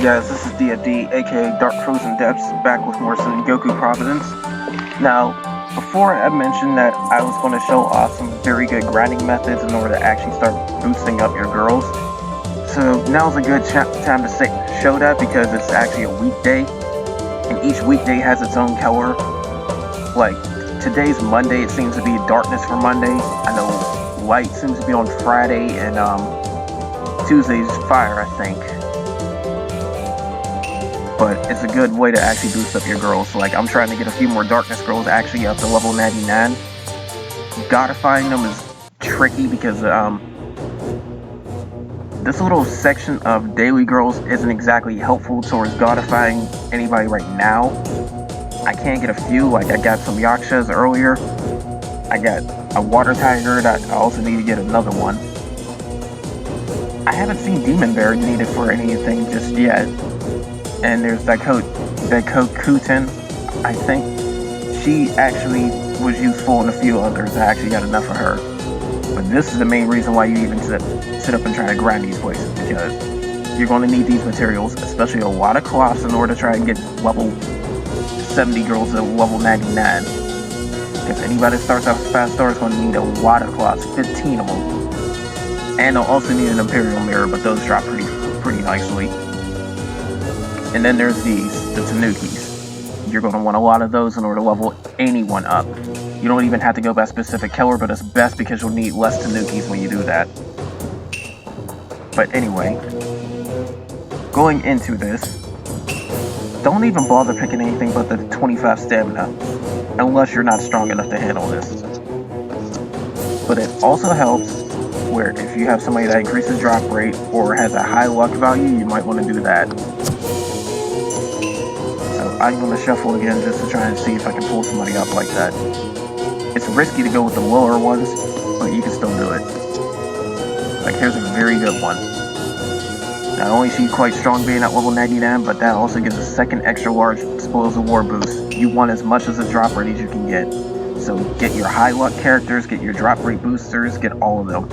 guys, this is D&D, aka Dark Frozen Depths, back with more Sengoku Providence. Now, before I mentioned that I was going to show off some very good grinding methods in order to actually start boosting up your girls. So now's a good time to show that because it's actually a weekday, and each weekday has its own color. Like, today's Monday, it seems to be darkness for Monday. I know light seems to be on Friday, and Tuesday's fire, I think. But it's a good way to actually boost up your girls. Like, I'm trying to get a few more darkness girls actually up to level 99. Godifying them is tricky because this little section of daily girls isn't exactly helpful towards godifying anybody right now. I can get a few, like I got some Yakshas earlier. I got a water tiger that I also need to get another one. I haven't seen Demon Bear needed for anything just yet. And there's that Kokutin. I think she actually was useful in a few others. I actually got enough of her. But this is the main reason why you even sit up and try to grind these places, because you're going to need these materials, especially a lot of cloths, in order to try and get level 70 girls to level 99. Because anybody that starts off as fast star is going to need a lot of cloths, 15 of them. And they'll also need an Imperial Mirror, but those drop pretty nicely. And then there's the Tanukis. You're going to want a lot of those in order to level anyone up. You don't even have to go by specific color, but it's best because you'll need less Tanukis when you do that. But anyway, going into this, don't even bother picking anything but the 25 stamina, unless you're not strong enough to handle this. But it also helps where if you have somebody that increases drop rate or has a high luck value, you might want to do that. I'm going to shuffle again just to try and see if I can pull somebody up like that. It's risky to go with the lower ones, but you can still do it. Like, here's a very good one. Not only is she quite strong being at level 99, but that also gives a second extra large Spoils of War boost. You want as much as a drop rate as you can get. So get your high luck characters, get your drop rate boosters, get all of them.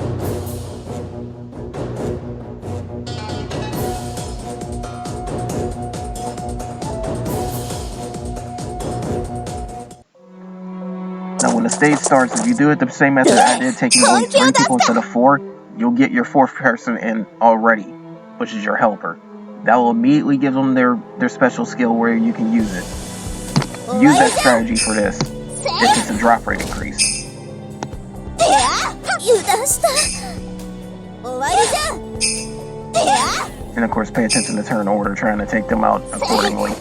Now when the stage starts, if you do it the same method I did, taking away 3 people instead of 4, you'll get your 4th person in already, which is your helper. That will immediately give them their special skill where you can use it. Use that strategy for this, if it's a drop rate increase. And of course pay attention to turn order, trying to take them out accordingly.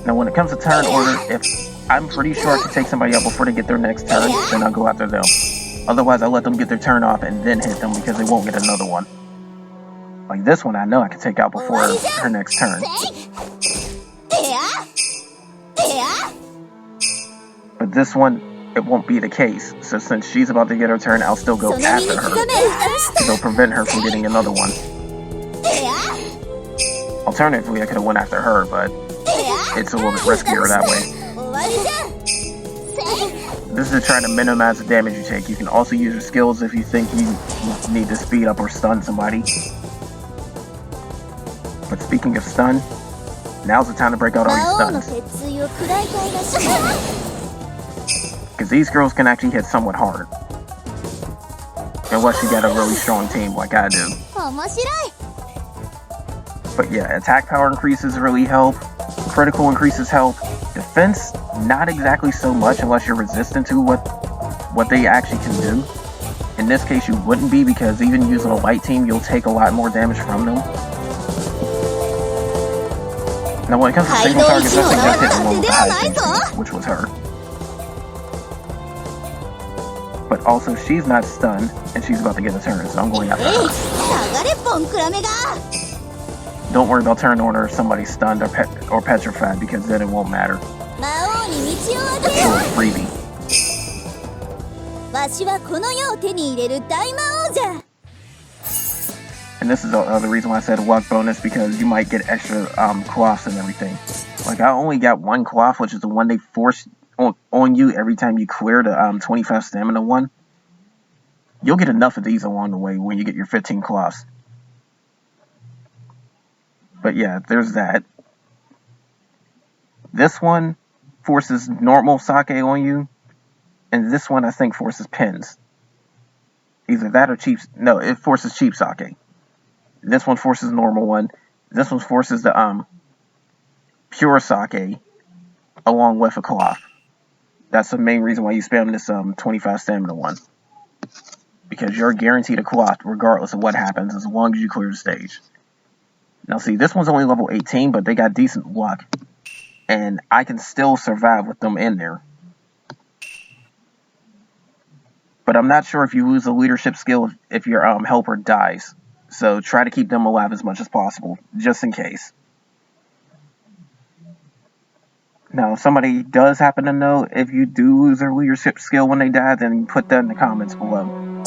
Now when it comes to turn order, if I'm pretty sure I can take somebody out before they get their next turn, then I'll go after them. Otherwise, I'll let them get their turn off and then hit them because they won't get another one. Like this one, I know I can take out before her next turn. But this one, it won't be the case. So since she's about to get her turn, I'll still go after her. So they'll prevent her from getting another one. Alternatively, I could have went after her, but it's a little bit riskier that way. This is to try to minimize the damage you take. You can also use your skills if you think you need to speed up or stun somebody. But speaking of stun, now's the time to break out all your stuns. Because these girls can actually hit somewhat hard. Unless you got a really strong team like I do. But yeah, attack power increases really help. Critical increases help. Defense, not exactly so much unless you're resistant to what they actually can do. In this case, you wouldn't be, because even using a light team, you'll take a lot more damage from them. Now when it comes to single targets, I think that's hitting one with the high thing, which was her. But also, she's not stunned, and she's about to get a turn, so I'm going after her. Don't worry about turn order if somebody's stunned or petrified, because then it won't matter. It's a little freebie. And this is the reason why I said luck bonus, because you might get extra cloths and everything. Like, I only got 1 cloth, which is the one they force on you every time you clear the 25 stamina one. You'll get enough of these along the way when you get your 15 cloths. But yeah, there's that. This one forces normal sake on you, and this one I think forces pins. Either that or cheap. No, it forces cheap sake. This one forces normal one. This one forces the pure sake along with a cloth. That's the main reason why you spam this 25 stamina one. Because you're guaranteed a cloth regardless of what happens as long as you clear the stage. Now see, this one's only level 18, but they got decent luck. And I can still survive with them in there. But I'm not sure if you lose a leadership skill if your helper dies. So try to keep them alive as much as possible, just in case. Now, if somebody does happen to know if you do lose their leadership skill when they die, then put that in the comments below.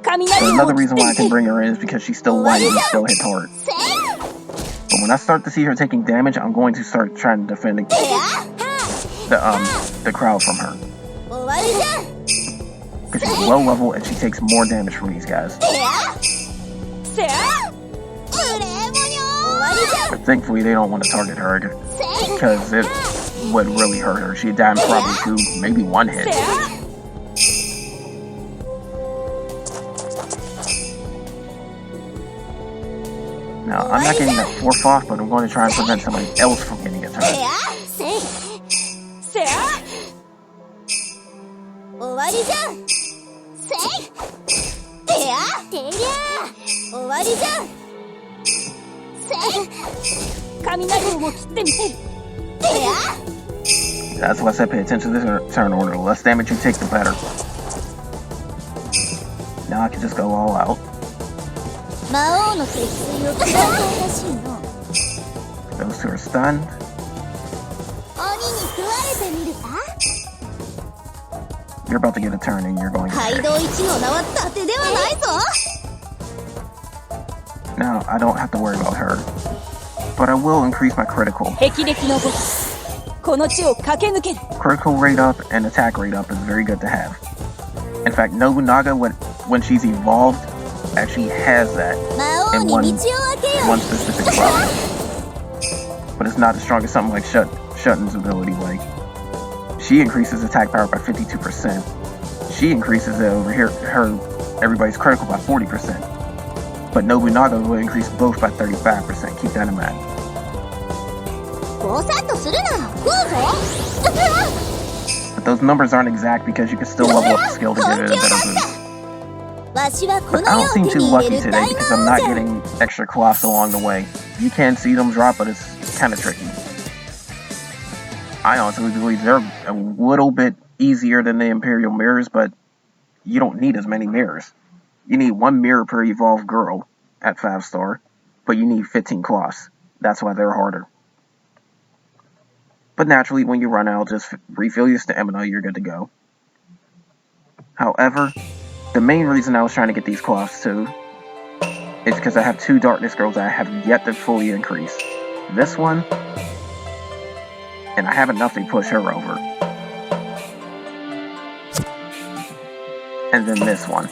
So another reason why I can bring her in is because she's still light and still hits hard. But when I start to see her taking damage, I'm going to start trying to defend the crowd from her. Because she's low level and she takes more damage from these guys. But thankfully they don't want to target her because it would really hurt her. She'd die in probably 2, maybe 1 hit. Now, I'm not getting that 4th off, but I'm going to try and prevent somebody else from getting a turn. That's why I said pay attention to this turn order. The less damage you take, the better. Now I can just go all out. Those two are stunned. You're about to get a turn and you're going to hit. Now, I don't have to worry about her. But I will increase my critical. Critical rate up and attack rate up is very good to have. In fact, Nobunaga, when she's evolved, actually has that in one specific product. But it's not as strong as something like Shutton's ability. Like, she increases attack power by 52%. She increases it over here, everybody's critical by 40%. But Nobunaga will increase both by 35%. Keep that in mind. But those numbers aren't exact because you can still level up the skill to get it a better boost. But I don't seem too lucky today because I'm not getting extra cloths along the way. You can see them drop, but it's kind of tricky. I honestly believe they're a little bit easier than the Imperial Mirrors, but you don't need as many mirrors. You need 1 mirror per evolved girl at 5-star, but you need 15 cloths. That's why they're harder. But naturally, when you run out, just refill your stamina, you're good to go. However, the main reason I was trying to get these cloths too is because I have 2 darkness girls that I have yet to fully increase. This one, and I have enough to push her over. And then this one,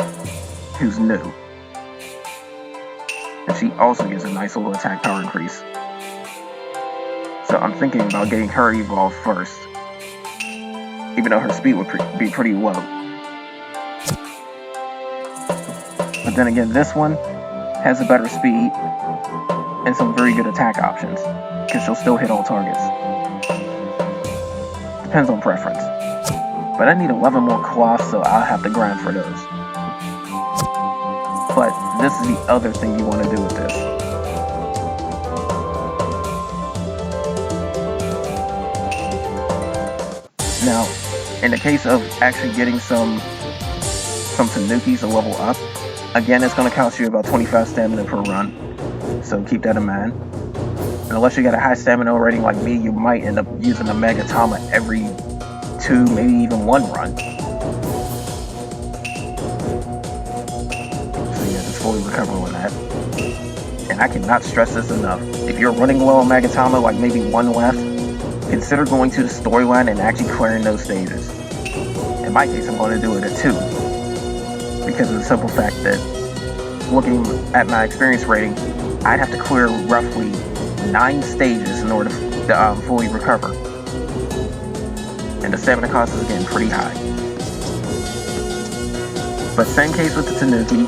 who's new. And she also gives a nice little attack power increase. So I'm thinking about getting her evolved first, even though her speed would be pretty low. But then again, this one has a better speed and some very good attack options, because she'll still hit all targets. Depends on preference. But I need 11 more cloths, so I'll have to grind for those. But this is the other thing you want to do with this. Now, in the case of actually getting some Tanukis to level up, again, it's going to cost you about 25 stamina per run, so keep that in mind. And unless you got a high stamina rating like me, you might end up using a Megatama every 2, maybe even 1 run. So yeah, just fully recover on that. And I cannot stress this enough. If you're running low on Megatama, like maybe 1 left, consider going to the storyline and actually clearing those stages. In my case, I'm going to do it at 2. because of the simple fact that, looking at my experience rating, I'd have to clear roughly 9 stages in order to fully recover. And the stamina cost is getting pretty high. But same case with the Tanuki.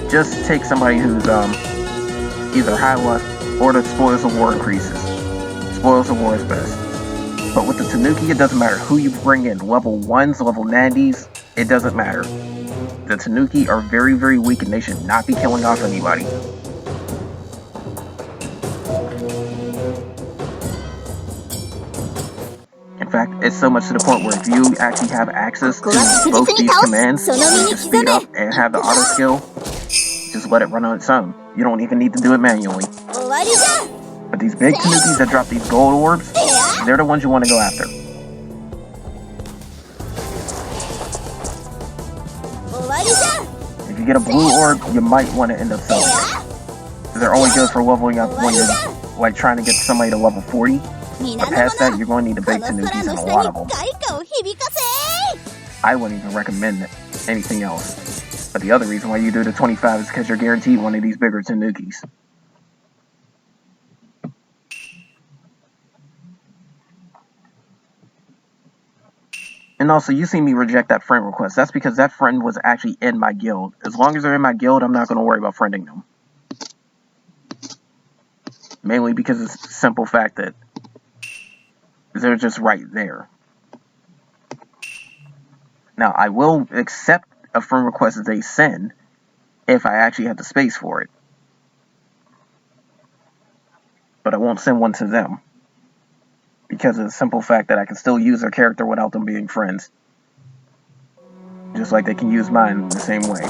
Just take somebody who's either high luck or the Spoils of War increases. Spoils of War is best. But with the Tanuki, it doesn't matter who you bring in. Level 1s, level 90s, it doesn't matter. The Tanuki are very, very weak and they should not be killing off anybody. In fact, it's so much to the point where if you actually have access to both these commands, you can speed up and have the auto skill, just let it run on its own. You don't even need to do it manually. But these big Tanukis that drop these gold orbs, they're the ones you want to go after. If you get a blue orb, you might want to end up selling it. They're only good for leveling up when you're like trying to get somebody to level 40. But past that, you're going to need the big Tanukis and a lot of them. I wouldn't even recommend anything else. But the other reason why you do the 25 is because you're guaranteed one of these bigger Tanukis. And also, you see me reject that friend request. That's because that friend was actually in my guild. As long as they're in my guild, I'm not going to worry about friending them. Mainly because it's the simple fact that they're just right there. Now, I will accept a friend request that they send if I actually have the space for it. But I won't send one to them. Because of the simple fact that I can still use their character without them being friends. Just like they can use mine in the same way.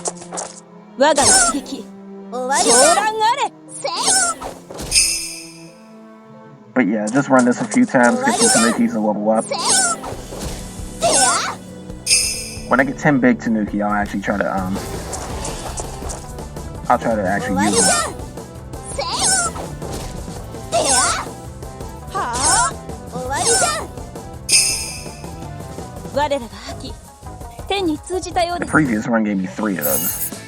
But yeah, just run this a few times, get some Tanukis and level up. When I get 10 big Tanuki, I'll actually try to actually use them. The previous run gave me 3 of those.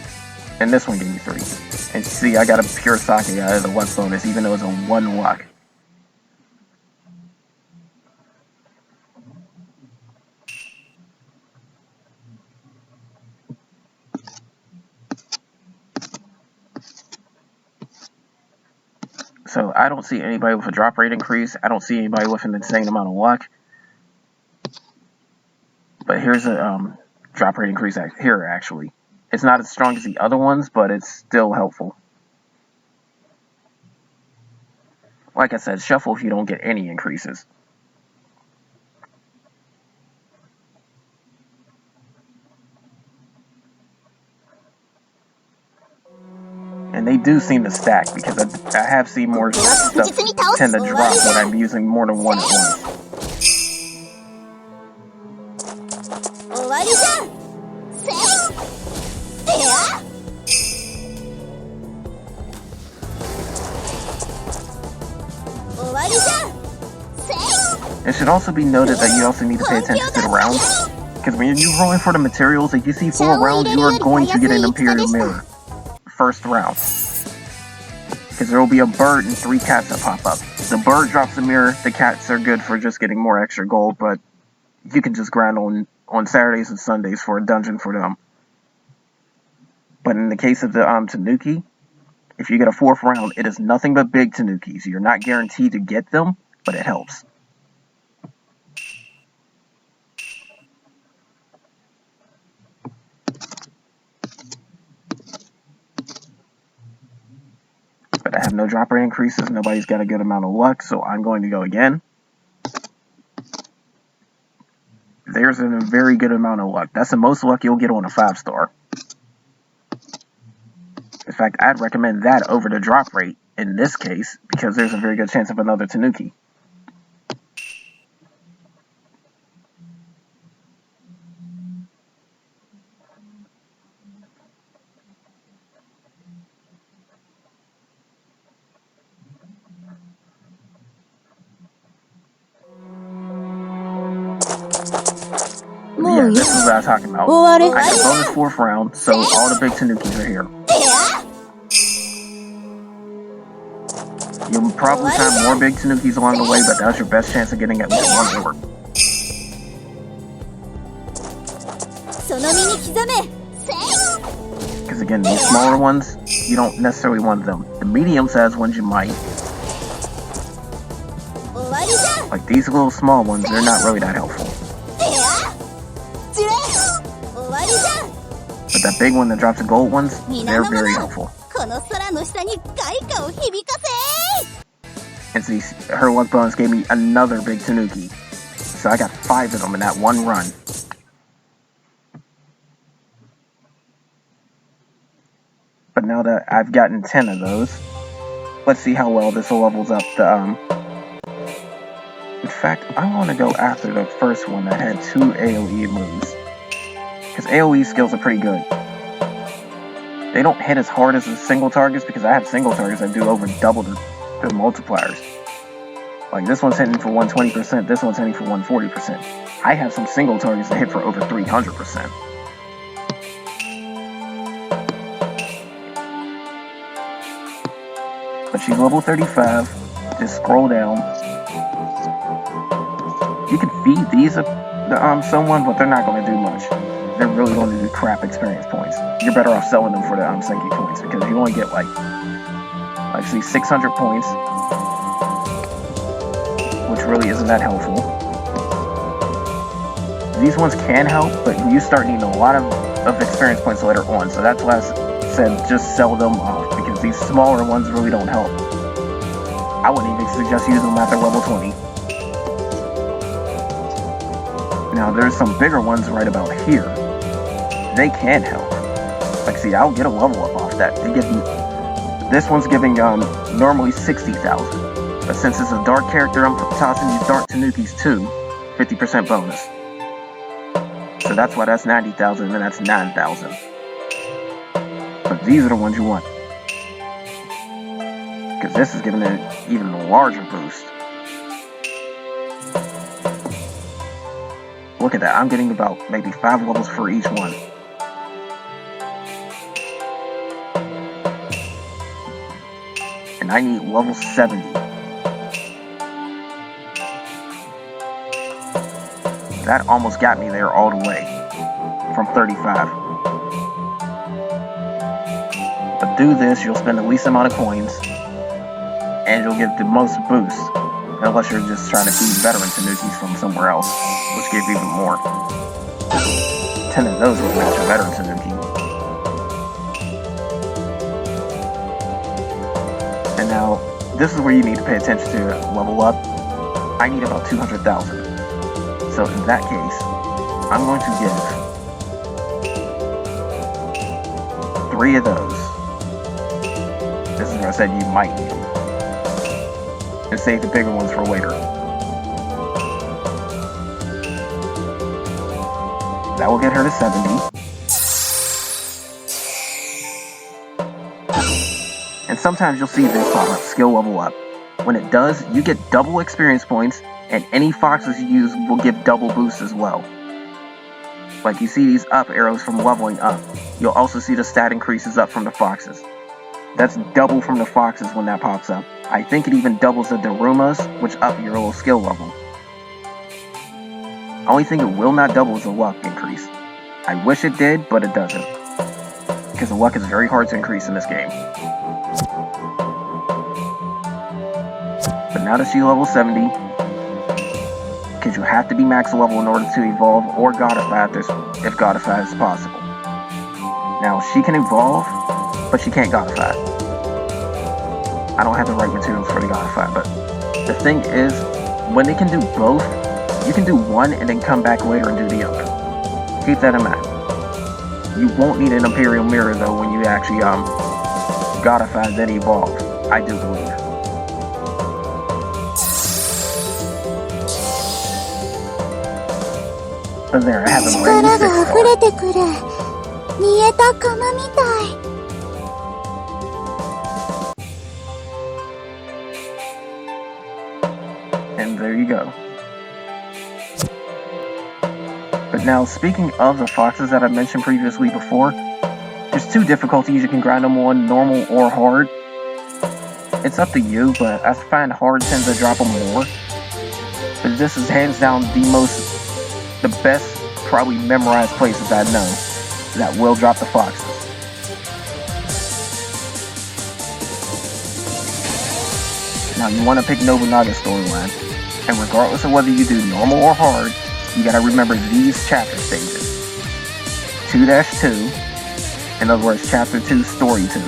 And this one gave me 3. And see, I got a pure sake out of the luck bonus, even though it's a 1 luck. So I don't see anybody with a drop rate increase. I don't see anybody with an insane amount of luck. But here's a drop rate increase here, actually. It's not as strong as the other ones, but it's still helpful. Like I said, shuffle if you don't get any increases. And they do seem to stack, because I have seen more stuff tend to drop when I'm using more than one at once. It should also be noted that you also need to pay attention to the rounds, because when you're rolling for the materials, if you see 4 rounds, you are going to get an Imperial Mirror. First round. Because there will be a bird and 3 cats that pop up. The bird drops the mirror, the cats are good for just getting more extra gold, but you can just grind on Saturdays and Sundays for a dungeon for them. But in the case of the Tanuki, if you get a 4th round, it is nothing but big Tanukis. You're not guaranteed to get them, but it helps. But I have no drop rate increases, nobody's got a good amount of luck, so I'm going to go again. There's a very good amount of luck. That's the most luck you'll get on a 5-star. In fact, I'd recommend that over the drop rate in this case, because there's a very good chance of another Tanuki. Yeah, this is what I was talking about. I got bonus 4th round, so all the big Tanukis are here. You'll probably find more big Tanukis along the way, but that's your best chance of getting at least one orb. Because again, these smaller ones, you don't necessarily want them. The medium-sized ones you might. Like these little small ones, they're not really that helpful. But that big one that drops the gold ones, they're very helpful. And see, her luck bonus gave me another big Tanuki. So I got 5 of them in that one run. But now that I've gotten 10 of those, let's see how well this levels up the, In fact, I want to go after the first one that had 2 AoE moves. Because AoE skills are pretty good. They don't hit as hard as the single targets, because I have single targets that do over double the multipliers. Like this one's hitting for 120%, this one's hitting for 140%. I have some single targets that hit for over 300%. But she's level 35. Just scroll down. You can feed these someone, but they're not going to do much. They're really going to do crap experience points. You're better off selling them for the Sengoku points, because you only get like see 600 points, which really isn't that helpful. These ones can help, but you start needing a lot of experience points later on, so that's why I said just sell them off, because these smaller ones really don't help. I wouldn't even suggest using them after level 20. Now there's some bigger ones right about here. They can help. Like see, I'll get a level up off that. They give me, this one's giving normally 60,000. But since it's a dark character, I'm tossing these dark Tanukis too. 50% bonus. So that's why that's 90,000 and then that's 9,000. But these are the ones you want. Because this is giving it an even larger boost. Look at that, I'm getting about maybe 5 levels for each one. And I need level 70. That almost got me there all the way. From 35. But do this, you'll spend the least amount of coins. And you'll get the most boost. Unless you're just trying to feed veteran Tanukis from somewhere else, which gives even more. 10 of those would match a veteran Tanuki. And now, this is where you need to pay attention to level up. I need about 200,000. So in that case, I'm going to give 3 of those. This is where I said you might need them. And save the bigger ones for later. That will get her to 70. And sometimes you'll see this pop up, skill level up. When it does, you get double experience points, and any foxes you use will give double boosts as well. Like you see these up arrows from leveling up. You'll also see the stat increases up from the foxes. That's double from the foxes when that pops up. I think it even doubles the Darumas, which up your little skill level. Only thing it will not double is the luck increase. I wish it did, but it doesn't. Because the luck is very hard to increase in this game. But now that she's level 70, because you have to be max level in order to evolve or Godify if Godify is possible. Now, she can evolve, but she can't Godify. I don't have the right materials for the Godify, but the thing is, when they can do both, you can do one and then come back later and do the other. Keep that in mind. You won't need an Imperial Mirror though when you actually Godify then evolve. I do believe. But there, I have them right in 6 And there you go. But now, speaking of the foxes that I mentioned previously before, there's 2 difficulties you can grind them on, normal or hard. It's up to you, but I find hard tends to drop them more. But this is hands down the best, probably memorized places I know that will drop the foxes. Now you want to pick Nobunaga's storyline, and regardless of whether you do normal or hard, you gotta remember these chapter stages. 2-2, in other words, chapter 2, story 2.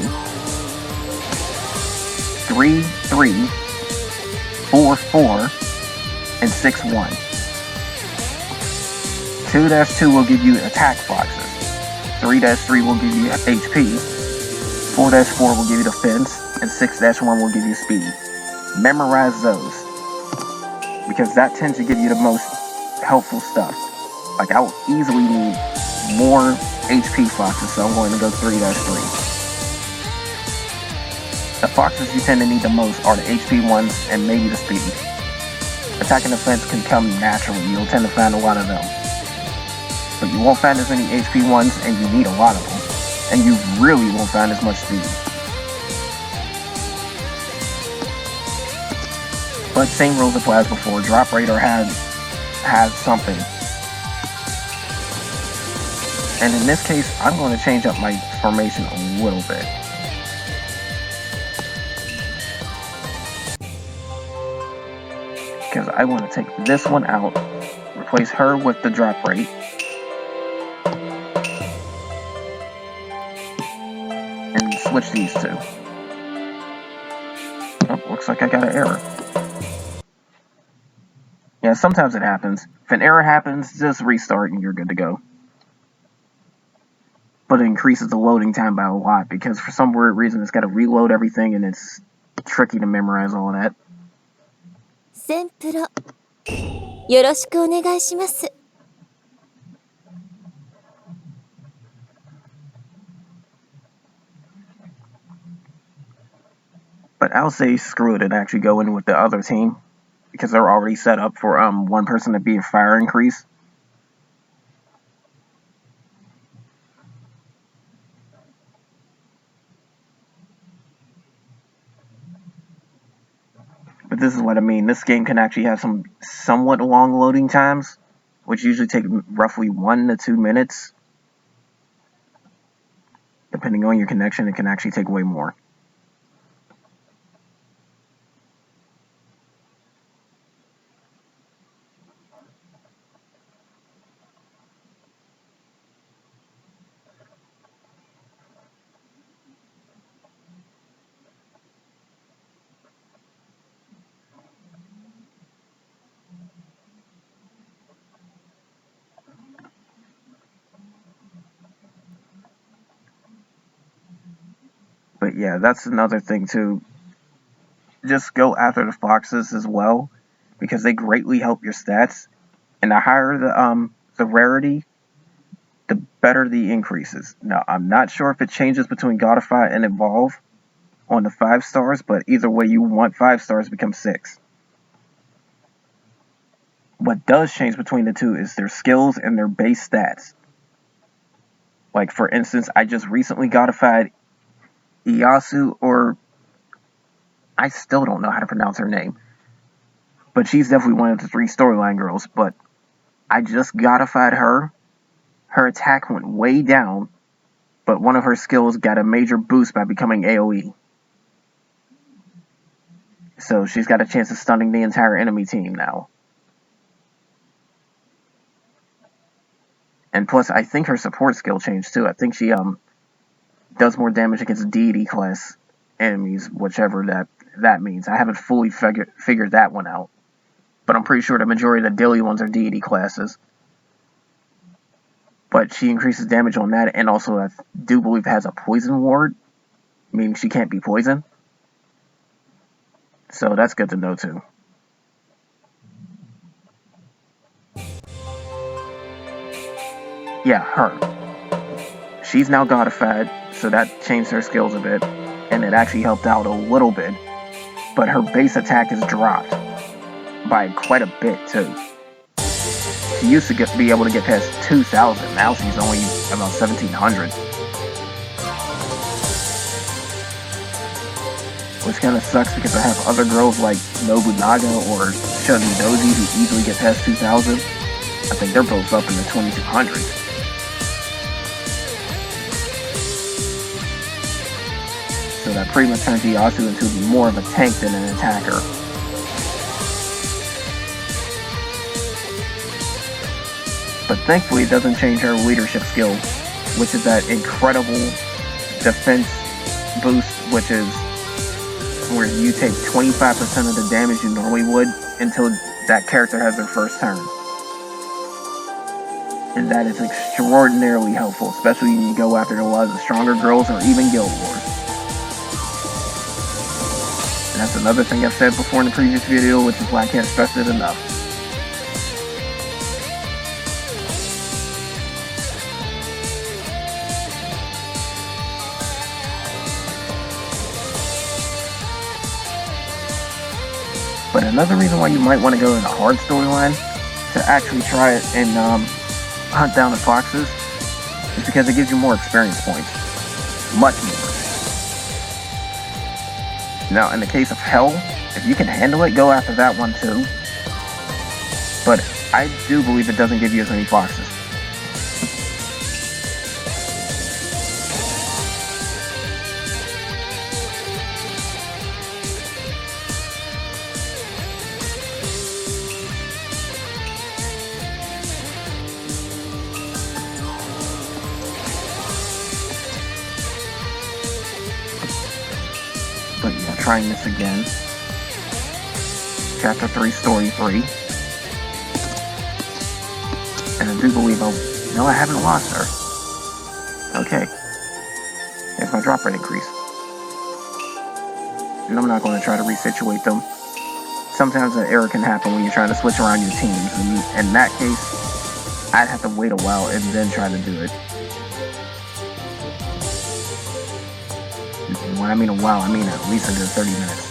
3-3, 4-4, and 6-1. 2-2 will give you attack foxes. 3-3 will give you HP. 4-4 will give you defense, and 6-1 will give you speed. Memorize those, because that tends to give you the most helpful stuff. Like, I'll easily need more HP foxes, so I'm going to go 3-3. The foxes you tend to need the most are the HP ones and maybe the speed. Attack and defense can come naturally, you'll tend to find a lot of them. But you won't find as many HP ones, and you need a lot of them. And you really won't find as much speed. But same rules apply as before, drop rate or has something. And in this case, I'm going to change up my formation a little bit. Because I want to take this one out, replace her with the drop rate. And switch these 2. Oh, looks like I got an error. Yeah, sometimes it happens. If an error happens, just restart and you're good to go. But it increases the loading time by a lot, because for some weird reason it's got to reload everything, and it's tricky to memorize all of that. Senpro, yoroshiku onegai shimasu. But I'll say screw it and actually go in with the other team, because they're already set up for one person to be a fire increase. But this is what I mean. This game can actually have some somewhat long loading times, which usually take roughly 1 to 2 minutes. Depending on your connection, it can actually take way more. But yeah, that's another thing too. Just go after the foxes as well, because they greatly help your stats. And the higher the rarity, the better the increases. Now, I'm not sure if it changes between Godify and Evolve on the 5 stars, but either way you want 5 stars become 6. What does change between the 2 is their skills and their base stats. Like, for instance, I just recently Godified Iyasu, or I still don't know how to pronounce her name. But she's definitely one of the 3 storyline girls. But I just Godified her. Her attack went way down, but one of her skills got a major boost by becoming AoE. So she's got a chance of stunning the entire enemy team now. And plus, I think her support skill changed too. I think she does more damage against deity class enemies, whichever that means. I haven't fully figured that one out. But I'm pretty sure the majority of the daily ones are deity classes. But she increases damage on that, and also I do believe has a poison ward, meaning she can't be poisoned. So that's good to know too. Yeah, her. She's now Godified, so that changed her skills a bit, and it actually helped out a little bit. But her base attack is dropped by quite a bit too. she used to be able to get past 2,000. Now she's only about 1,700. Which kind of sucks because I have other girls like Nobunaga or Shunny Doji who easily get past 2,000. I think they're both up in the 2,200s. So that pretty much turns Ieyasu into more of a tank than an attacker. But thankfully it doesn't change her leadership skill, which is that incredible defense boost, which is where you take 25% of the damage you normally would until that character has their first turn. And that is extraordinarily helpful, especially when you go after a lot of the stronger girls or even Guild Wars. And that's another thing I've said before in the previous video, which is why I can't stress it enough. But another reason why you might want to go in a hard storyline to actually try it and hunt down the foxes is because it gives you more experience points. Much more. Now, in the case of Hell, if you can handle it, go after that one too. But I do believe it doesn't give you as many foxes. But yeah, trying this again. Chapter 3, Story 3. And I do believe no, I haven't lost her. Okay. There's my drop rate increase. And I'm not going to try to resituate them. Sometimes an error can happen when you're trying to switch around your teams. And in that case, I'd have to wait a while and then try to do it. And when I mean a while, I mean at least a good 30 minutes.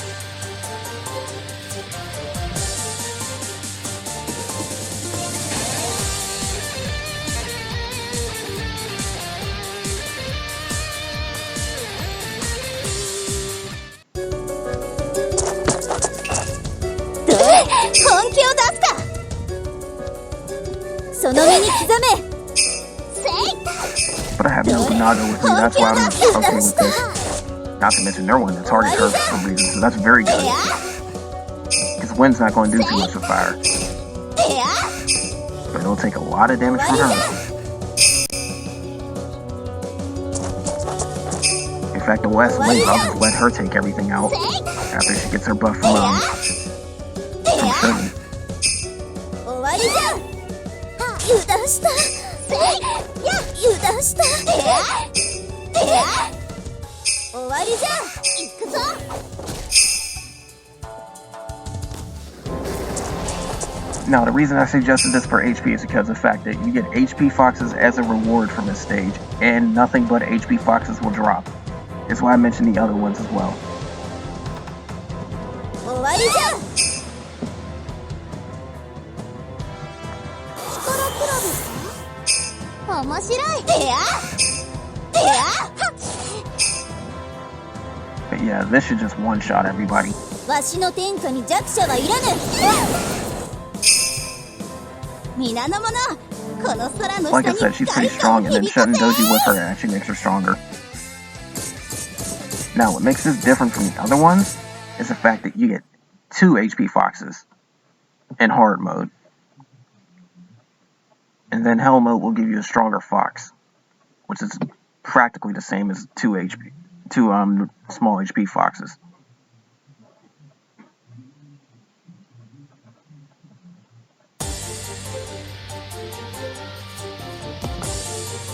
But I have Nobunaga with me, that's why I'm okay with this. Not to mention they're one to target her for some reason, so that's very good. Because wind's not going to do too much with fire. But it'll take a lot of damage from her. In fact, the last wave, I'll just let her take everything out after she gets her buff from Shunny. Now, the reason I suggested this for HP is because of the fact that you get HP Foxes as a reward from this stage, and nothing but HP Foxes will drop. That's why I mentioned the other ones as well. But yeah, this should just one-shot everybody. Like I said, she's pretty strong, and then shutting Doji with her actually makes her stronger. Now, what makes this different from the other ones is the fact that you get 2 HP Foxes in hard mode. And then Hell mode will give you a stronger Fox, which is practically the same as 2 small HP Foxes.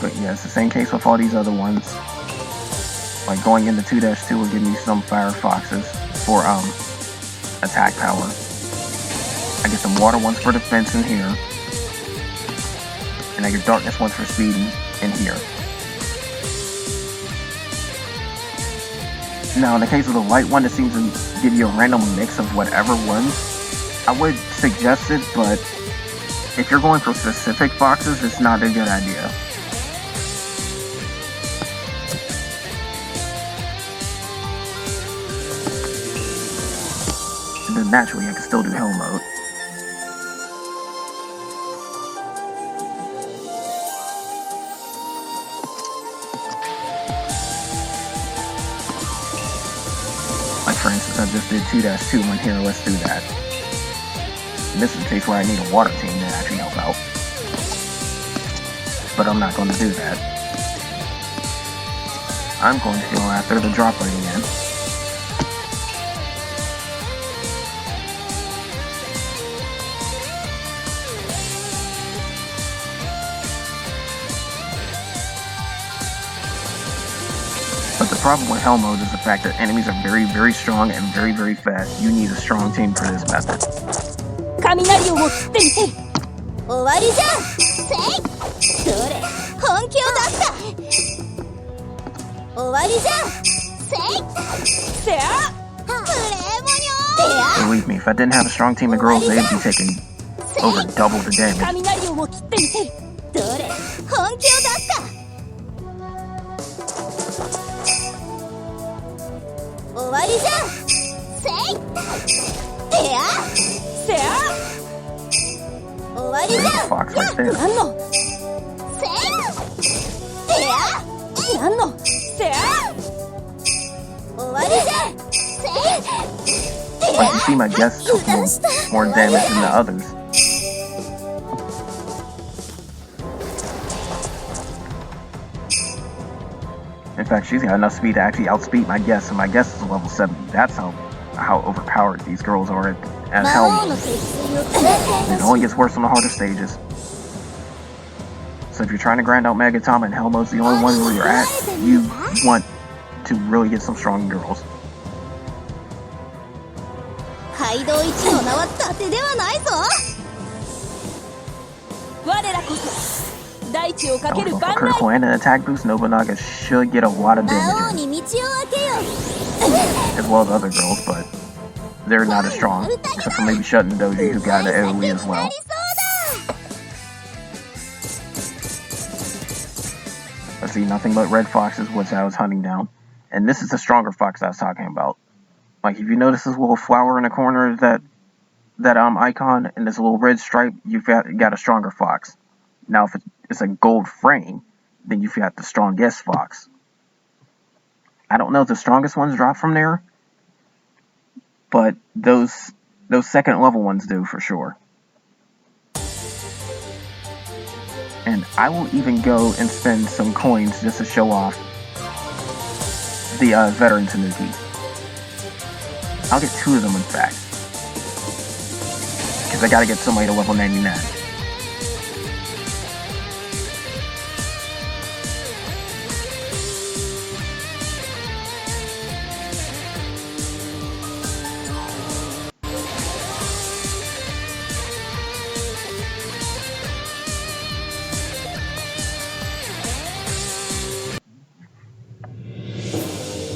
But yeah, it's the same case with all these other ones. Like going into 2-2 will give me some Fire Foxes for attack power. I get some Water ones for defense in here. And I get Darkness ones for speed in here. Now in the case of the Light one, it seems to give you a random mix of whatever ones. I would suggest it, but if you're going for specific foxes, it's not a good idea. And then naturally, I can still do hell mode. Like for instance, I just did 2-2 on here, let's do that. And this is a case where I need a water team to actually help out. But I'm not going to do that. I'm going to go after the drop ring again. But the problem with hell mode is the fact that enemies are very, very strong and very, very fast. You need a strong team for this method. 雷をもってみせる。終わりじゃ。せい。どれ、本気を出した。終わりじゃ。せい。せや。プレーモニョ。 Believe me, if I didn't have a strong team of girls, they'd be taking over double the damage. 雷をも切ってみせる。どれ、本気を出した。終わりじゃ。せい。せや。せや。終わりじゃ。Fox right there. なんの。せい。せや。なんの。せや。終わりじゃ。せい。 Like you see, my guests took more damage than the others. In fact, she's got enough speed to actually outspeed my guess, and my guess is level 70. That's how overpowered these girls are at hell mode. It only gets worse on the harder stages. So if you're trying to grind out Megatama and hell mode's the only one where you're at, you want to really get some strong girls. 街道一の名は伊達ではないぞ。我らこそ大地をかける For critical and an attack boost, Nobunaga should get a lot of damage in, as well as other girls, but they're not as strong, except for maybe Shut and Doji, who got an AoE as well. Let's see, nothing but red foxes, which I was hunting down. And this is the stronger fox I was talking about. Like, if you notice this little flower in the corner, that icon, and this little red stripe, you've got a stronger fox. Now, if it's a gold frame, then you've got the strongest fox. I don't know if the strongest ones drop from there, but those second level ones do for sure. And I will even go and spend some coins just to show off the veteran Tanuki. I'll get 2 of them in fact, because I gotta get somebody to level 99.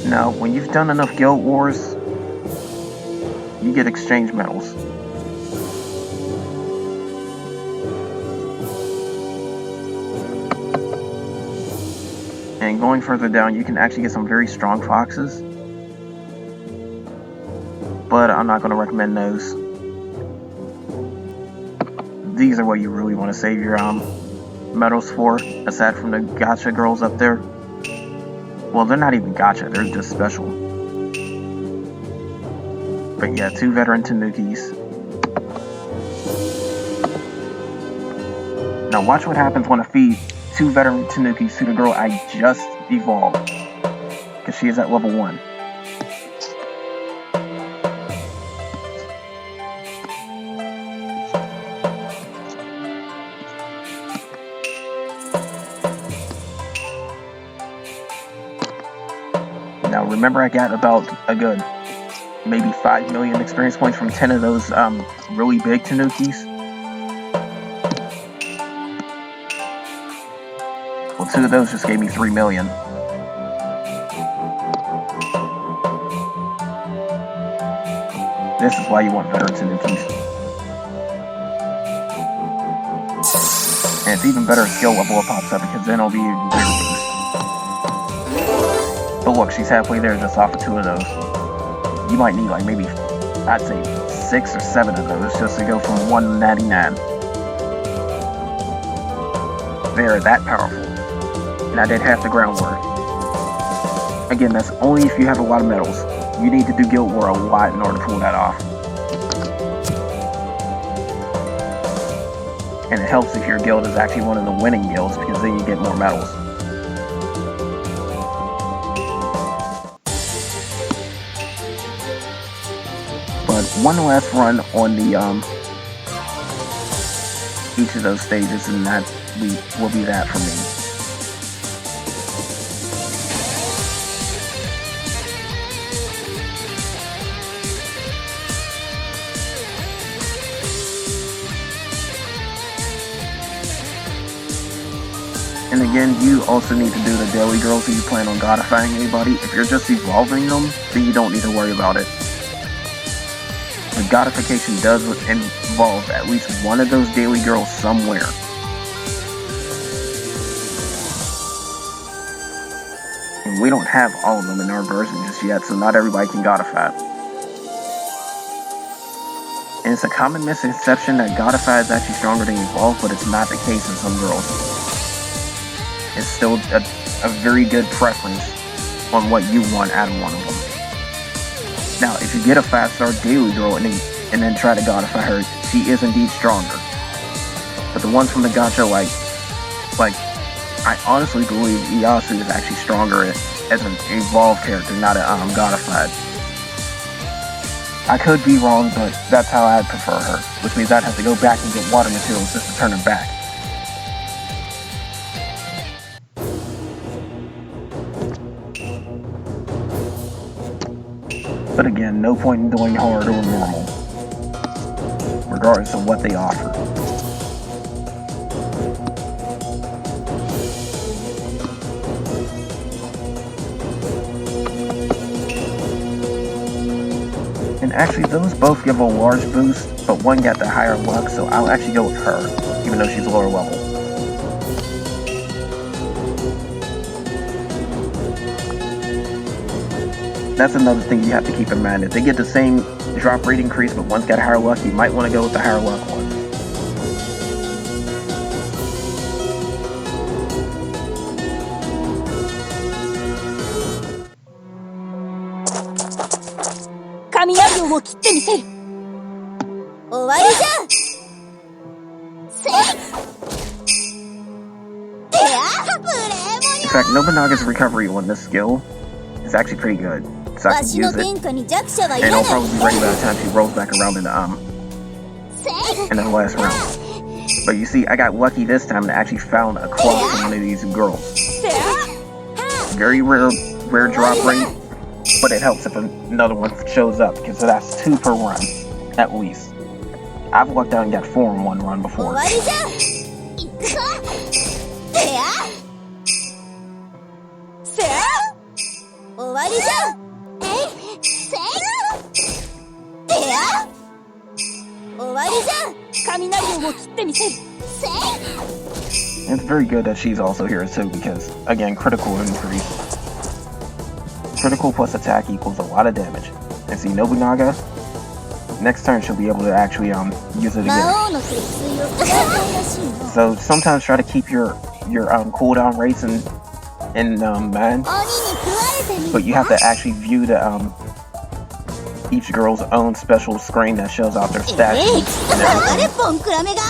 Now, when you've done enough guild wars, you get exchange medals. And going further down, you can actually get some very strong foxes. But I'm not going to recommend those. These are what you really want to save your medals for, aside from the gacha girls up there. Well, they're not even gacha, they're just special. But yeah, 2 veteran Tanukis. Now watch what happens when I feed 2 veteran Tanukis to the girl I just evolved. Because she is at level 1. Now remember, I got about a good maybe 5 million experience points from 10 of those really big Tanukis. Well, 2 of those just gave me 3 million. This is why you want veteran Tanukis. And it's even better skill level it pops up because then it'll be even bigger boost. But look, she's halfway there just off of 2 of those. You might need like maybe, I'd say 6 or 7 of those just to go from 199. They're that powerful. And I did half the groundwork. Again, that's only if you have a lot of medals. You need to do Guild War a lot in order to pull that off. And it helps if your guild is actually one of the winning guilds because then you get more medals. But one last run on the each of those stages, and that will be that for me. And again, you also need to do the daily girls if you plan on godifying anybody. If you're just evolving them, then you don't need to worry about it. The godification does involve at least one of those daily girls somewhere. And we don't have all of them in our version just yet, so not everybody can godify. And it's a common misconception that godify is actually stronger than evolve, but it's not the case in some girls. It's still a very good preference on what you want out of one of them. Now, if you get a 5-star daily girl and then try to godify her, she is indeed stronger. But the ones from the gacha, like I honestly believe Iyasu is actually stronger as an evolved character, not a godified. I could be wrong, but that's how I'd prefer her, which means I'd have to go back and get water materials just to turn her back. But again, no point in doing hard or normal, regardless of what they offer. And actually, those both give a large boost, but one got the higher luck, so I'll actually go with her, even though she's lower level. That's another thing you have to keep in mind. If they get the same drop rate increase, but one's got a higher luck, you might want to go with the higher luck one. In fact, Nobunaga's recovery on this skill is actually pretty good. So I can use it, and it'll probably be ready by the time she rolls back around in the last round. But you see, I got lucky this time and I actually found a claw from one of these girls. Very rare drop rate, but it helps if another one shows up, because that's 2 per run, at least. I've lucked out and got 4 in one run before. It's very good that she's also here too, because again, critical increase. Critical plus attack equals a lot of damage. And see, Nobunaga, next turn she'll be able to actually use it again. So sometimes try to keep your cooldown rates in mind, but you have to actually view the each girl's own special screen that shows out their stats and everything,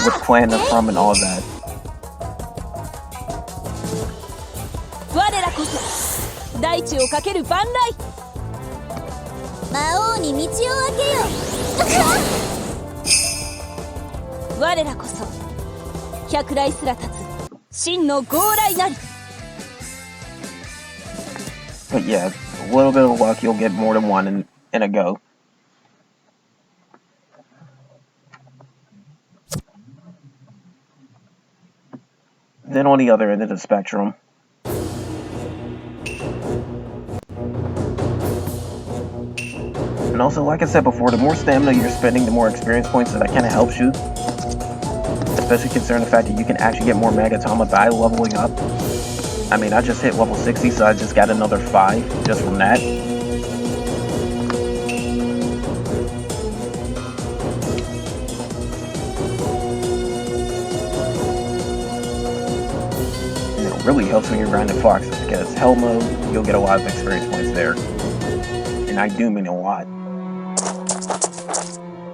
which clan they're from and all that. But yeah, a little bit of luck, you'll get more than one in a go. Then on the other end of the spectrum, and also, like I said before, the more stamina you're spending, the more experience points, so that kind of helps you. Especially considering the fact that you can actually get more Magatama by leveling up. I mean, I just hit level 60, so I just got another 5 just from that. And it really helps when you're grinding foxes, because hell mode, you'll get a lot of experience points there. And I do mean a lot.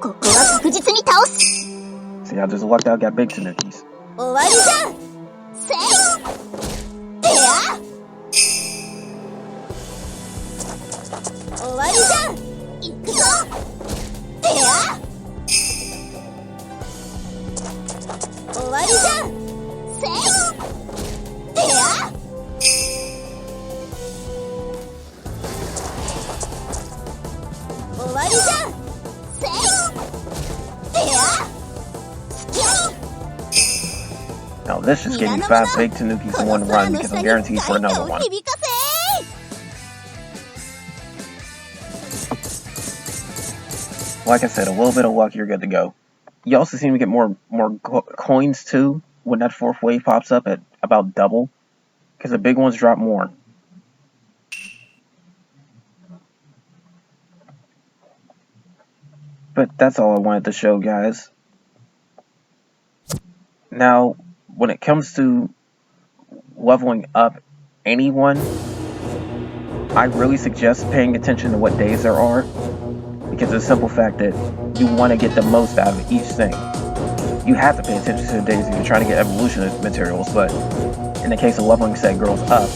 ここは確実に倒す。 See, I just lucked out, got big Tanukis. 終わりじゃん。せい。いや。終わりじゃん。行くぞ。いや。終わりじゃん。せい。いや。終わりじゃん。せい。いや。 Now this just gave me 5 big Tanukis in one run, because I'm guaranteed for another one. Like I said, a little bit of luck, you're good to go. You also seem to get more coins too when that 4th wave pops up at about double, because the big ones drop more. But that's all I wanted to show, guys. Now, when it comes to leveling up anyone, I really suggest paying attention to what days there are, because of the simple fact that you want to get the most out of each thing. You have to pay attention to the days if you're trying to get evolution materials, but in the case of leveling said girls up,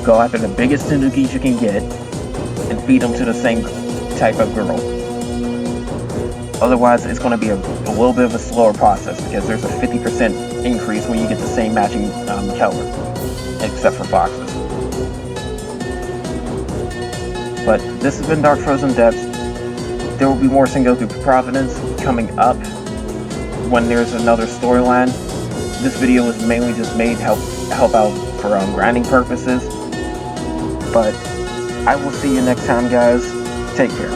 go after the biggest Tanukis you can get and feed them to the same type of girl. Otherwise, it's going to be a little bit of a slower process, because there's a 50% increase when you get the same matching color, except for foxes. But this has been Dark Frozen Depths. There will be more Sengoku Providence coming up when there's another storyline. This video was mainly just made to help out for grinding purposes. But I will see you next time, guys. Take care.